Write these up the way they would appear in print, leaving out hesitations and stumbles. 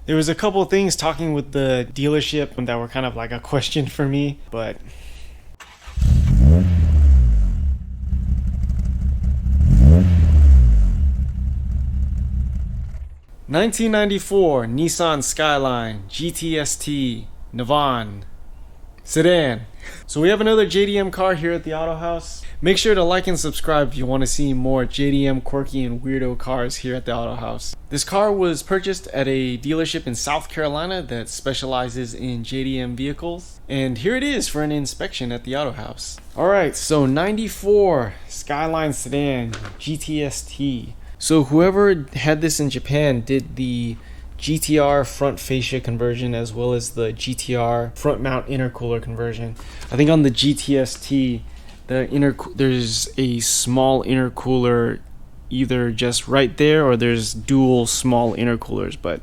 There was a couple of things talking with the dealership that were kind of like a question for me, but 1994 Nissan Skyline GTST Navan Sedan. So we have another JDM car here at the Autohaus. Make sure to like and subscribe if you want to see more JDM quirky and weirdo cars here at the Autohaus. This car was purchased at a dealership in South Carolina that specializes in JDM vehicles. And here it is for an inspection at the Autohaus. Alright, so 94 Skyline Sedan GTST. So whoever had this in Japan did the GTR front fascia conversion as well as the GTR front mount intercooler conversion. I think on the GTST, there's a small intercooler either just right there or there's dual small intercoolers, but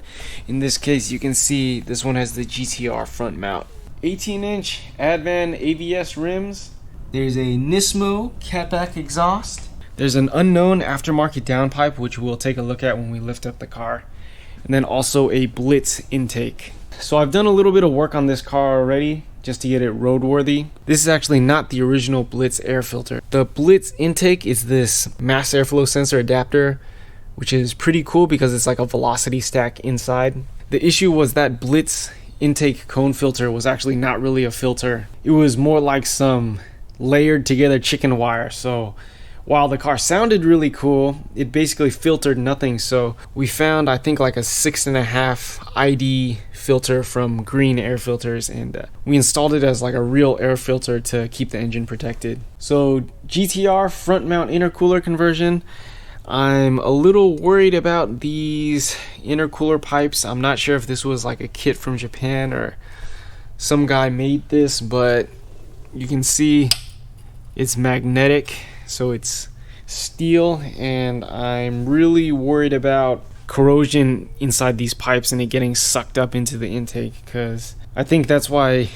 in this case you can see this one has the GTR front mount. 18-inch Advan ABS rims. There's a Nismo catback exhaust. There's an unknown aftermarket downpipe, which we'll take a look at when we lift up the car. And then also a Blitz intake. So I've done a little bit of work on this car already just to get it roadworthy. This is actually not the original Blitz air filter. The Blitz intake is this mass airflow sensor adapter, which is pretty cool because it's like a velocity stack inside. The issue was that Blitz intake cone filter was actually not really a filter. It was more like some layered together chicken wire. So while the car sounded really cool, it basically filtered nothing. So we found, I think, like a 6.5 ID filter from Green Air Filters, and we installed it as like a real air filter to keep the engine protected. So GTR front mount intercooler conversion. I'm a little worried about these intercooler pipes. I'm not sure if this was like a kit from Japan or some guy made this, but you can see it's magnetic. So it's steel, and I'm really worried about corrosion inside these pipes and it getting sucked up into the intake, because I think that's why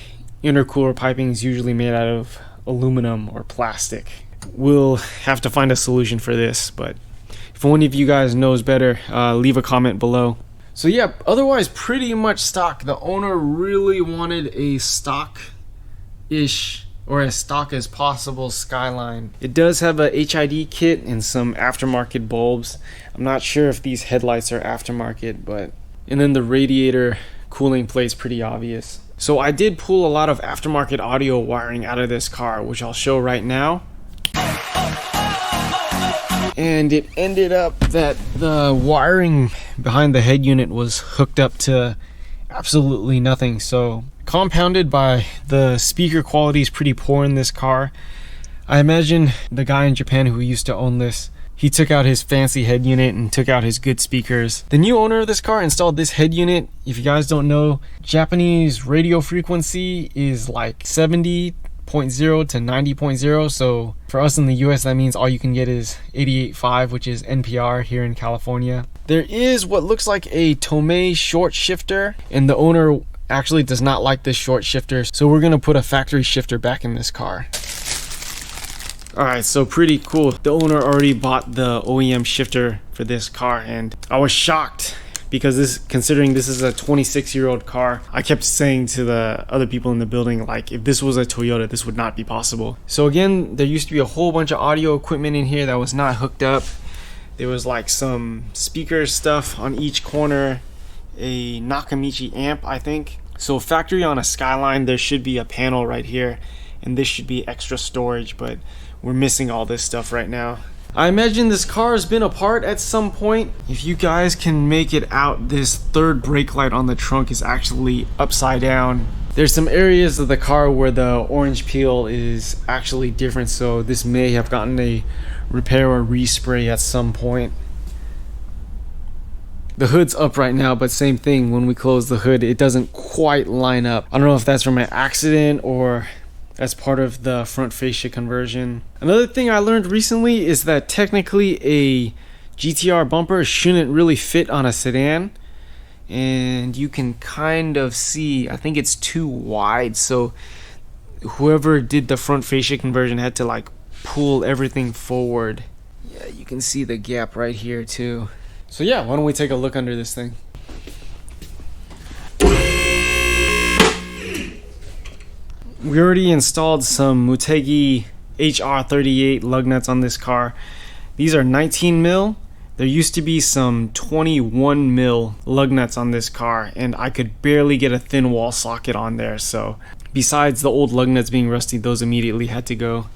intercooler piping is usually made out of aluminum or plastic. We'll have to find a solution for this, but if one of you guys knows better, leave a comment below. So yeah, otherwise pretty much stock. The owner really wanted a stock-ish or as stock as possible Skyline. It does have a HID kit and some aftermarket bulbs. I'm not sure if these headlights are aftermarket, but and then the radiator cooling plate's pretty obvious. So I did pull a lot of aftermarket audio wiring out of this car, which I'll show right now. And it ended up that the wiring behind the head unit was hooked up to absolutely nothing. So compounded by the speaker quality is pretty poor in this car. I imagine the guy in Japan who used to own this, he took out his fancy head unit and took out his good speakers. The new owner of this car installed this head unit. If you guys don't know, Japanese radio frequency is like 70.0 to 90.0. So for us in the US, that means all you can get is 88.5, which is NPR here in California. There is what looks like a Tomei short shifter, and the owner actually does not like this short shifter, so we're gonna put a factory shifter back in this car. Alright, so pretty cool. The owner already bought the OEM shifter for this car, and I was shocked because considering this is a 26-year-old car, I kept saying to the other people in the building, like, if this was a Toyota, this would not be possible. So again, there used to be a whole bunch of audio equipment in here that was not hooked up. There was like some speaker stuff on each corner, a Nakamichi amp, I think. So factory on a Skyline, there should be a panel right here, and this should be extra storage, but we're missing all this stuff right now. I imagine this car has been apart at some point. If you guys can make it out, this third brake light on the trunk is actually upside down. There's some areas of the car where the orange peel is actually different, so this may have gotten a repair or respray at some point. The hood's up right now, but same thing, when we close the hood, it doesn't quite line up. I don't know if that's from an accident or that's part of the front fascia conversion. Another thing I learned recently is that technically a GTR bumper shouldn't really fit on a sedan. And you can kind of see, I think it's too wide, so whoever did the front fascia conversion had to like pull everything forward. Yeah, you can see the gap right here too. So yeah, why don't we take a look under this thing. We already installed some Mutegi HR38 lug nuts on this car. These are 19 mil. There used to be some 21 mil lug nuts on this car, and I could barely get a thin wall socket on there. So besides the old lug nuts being rusty, those immediately had to go.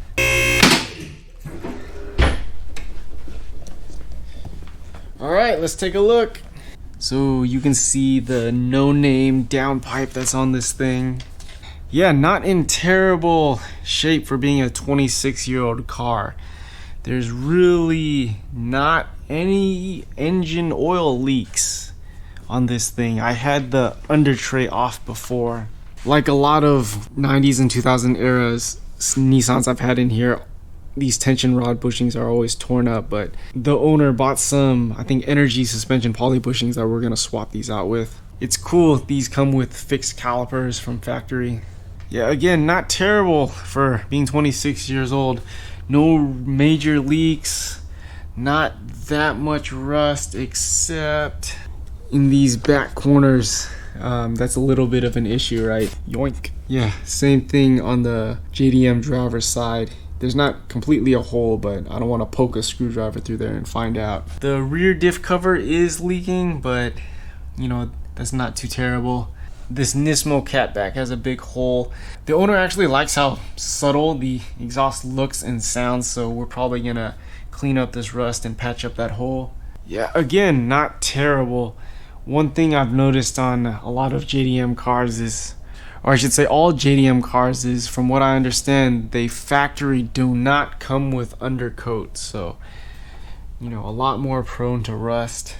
All right, let's take a look. So you can see the no-name downpipe that's on this thing. Yeah, not in terrible shape for being a 26-year-old car. There's really not any engine oil leaks on this thing. I had the under tray off before. Like a lot of 90s and 2000 eras Nissans I've had in here, these tension rod bushings are always torn up, but the owner bought some, I think, energy suspension poly bushings that we're gonna swap these out with. It's cool, these come with fixed calipers from factory. Yeah, again, not terrible for being 26 years old. No major leaks, not that much rust, except in these back corners. That's a little bit of an issue, right? Yoink. Yeah, same thing on the JDM driver's side. There's not completely a hole, but I don't want to poke a screwdriver through there and find out. The rear diff cover is leaking, but you know, that's not too terrible. This Nismo catback has a big hole. The owner actually likes how subtle the exhaust looks and sounds, so we're probably gonna clean up this rust and patch up that hole. Yeah, again, not terrible. One thing I've noticed on a lot of JDM cars is, or I should say all JDM cars is, from what I understand, they factory do not come with undercoat, so you know, a lot more prone to rust.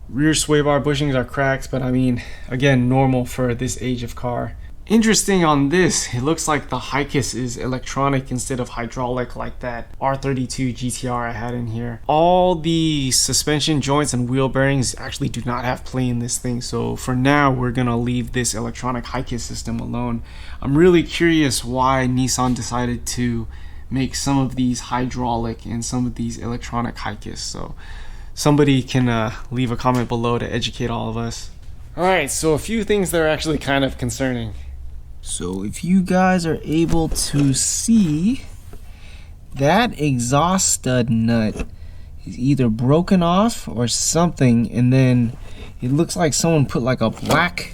Rear sway bar bushings are cracks, but I mean, again, normal for this age of car. Interesting on this, it looks like the HICAS is electronic instead of hydraulic like that R32 GTR I had in here. All the suspension joints and wheel bearings actually do not have play in this thing, so for now we're gonna leave this electronic HICAS system alone. I'm really curious why Nissan decided to make some of these hydraulic and some of these electronic HICAS, so somebody can leave a comment below to educate all of us. Alright, so a few things that are actually kind of concerning. So if you guys are able to see, that exhaust stud nut is either broken off or something, and then it looks like someone put like a black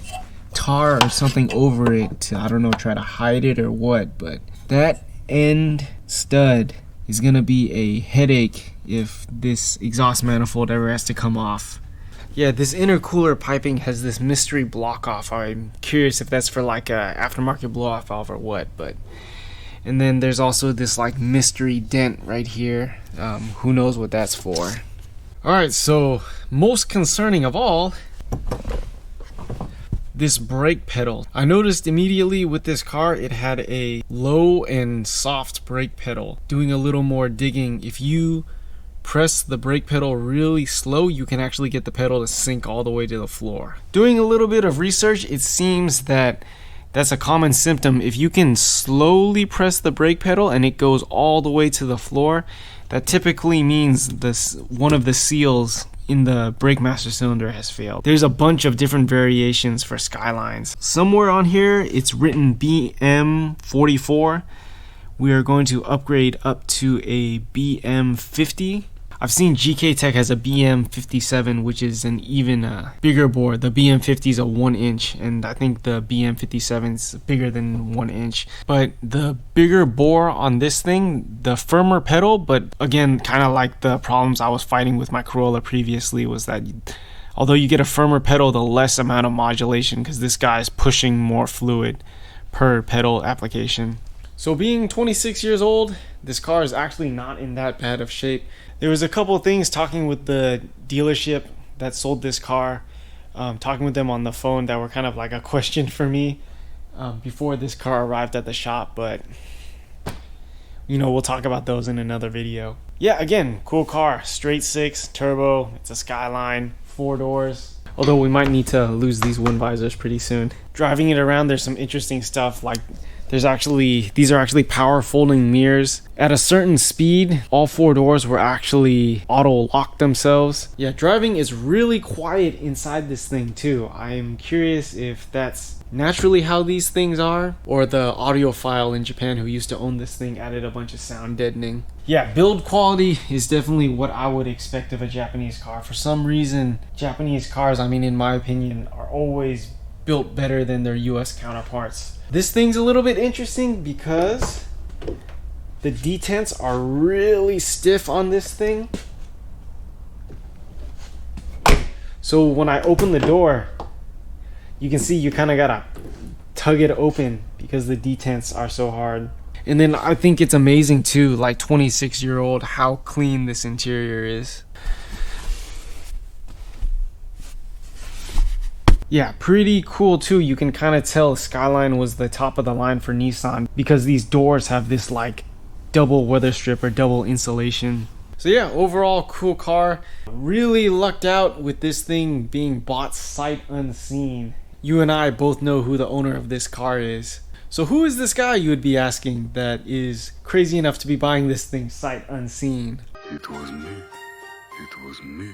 tar or something over it to, I don't know, try to hide it or what, but that end stud is gonna be a headache if this exhaust manifold ever has to come off. Yeah, this intercooler piping has this mystery block off. I'm curious if that's for like a aftermarket blow off valve or what, but and then there's also this like mystery dent right here. Who knows what that's for. Alright, so most concerning of all, this brake pedal. I noticed immediately with this car it had a low and soft brake pedal. Doing a little more digging, if you press the brake pedal really slow, you can actually get the pedal to sink all the way to the floor. Doing a little bit of research, it seems that that's a common symptom. If you can slowly press the brake pedal and it goes all the way to the floor, that typically means this one of the seals in the brake master cylinder has failed. There's a bunch of different variations for Skylines. Somewhere on here it's written BM44. We are going to upgrade up to a BM50. I've seen GK Tech has a BM57, which is an even bigger bore. The BM50 is a 1 inch, and I think the BM57 is bigger than 1 inch. But the bigger bore on this thing, the firmer pedal, but again, kind of like the problems I was fighting with my Corolla previously, was that although you get a firmer pedal, the less amount of modulation, because this guy is pushing more fluid per pedal application. So being 26 years old, this car is actually not in that bad of shape. There was a couple of things talking with the dealership that sold this car, talking with them on the phone that were kind of like a question for me before this car arrived at the shop, but you know, we'll talk about those in another video. Yeah, again, cool car, straight six, turbo, it's a Skyline, 4 doors. Although we might need to lose these wind visors pretty soon. Driving it around, there's some interesting stuff, like These are actually power folding mirrors. At a certain speed, all 4 doors were actually auto lock themselves. Yeah, driving is really quiet inside this thing too. I'm curious if that's naturally how these things are, or the audiophile in Japan who used to own this thing added a bunch of sound deadening. Yeah, build quality is definitely what I would expect of a Japanese car. For some reason, Japanese cars, I mean, in my opinion, are always built better than their US counterparts. This thing's a little bit interesting because the detents are really stiff on this thing. So when I open the door, you can see you kind of gotta tug it open because the detents are so hard. And then I think it's amazing too, like 26-year-old, how clean this interior is. Yeah, pretty cool too. You can kind of tell Skyline was the top of the line for Nissan because these doors have this like double weather strip or double insulation. So yeah, overall cool car. Really lucked out with this thing being bought sight unseen. You and I both know who the owner of this car is. So who is this guy, you would be asking, that is crazy enough to be buying this thing sight unseen? It was me.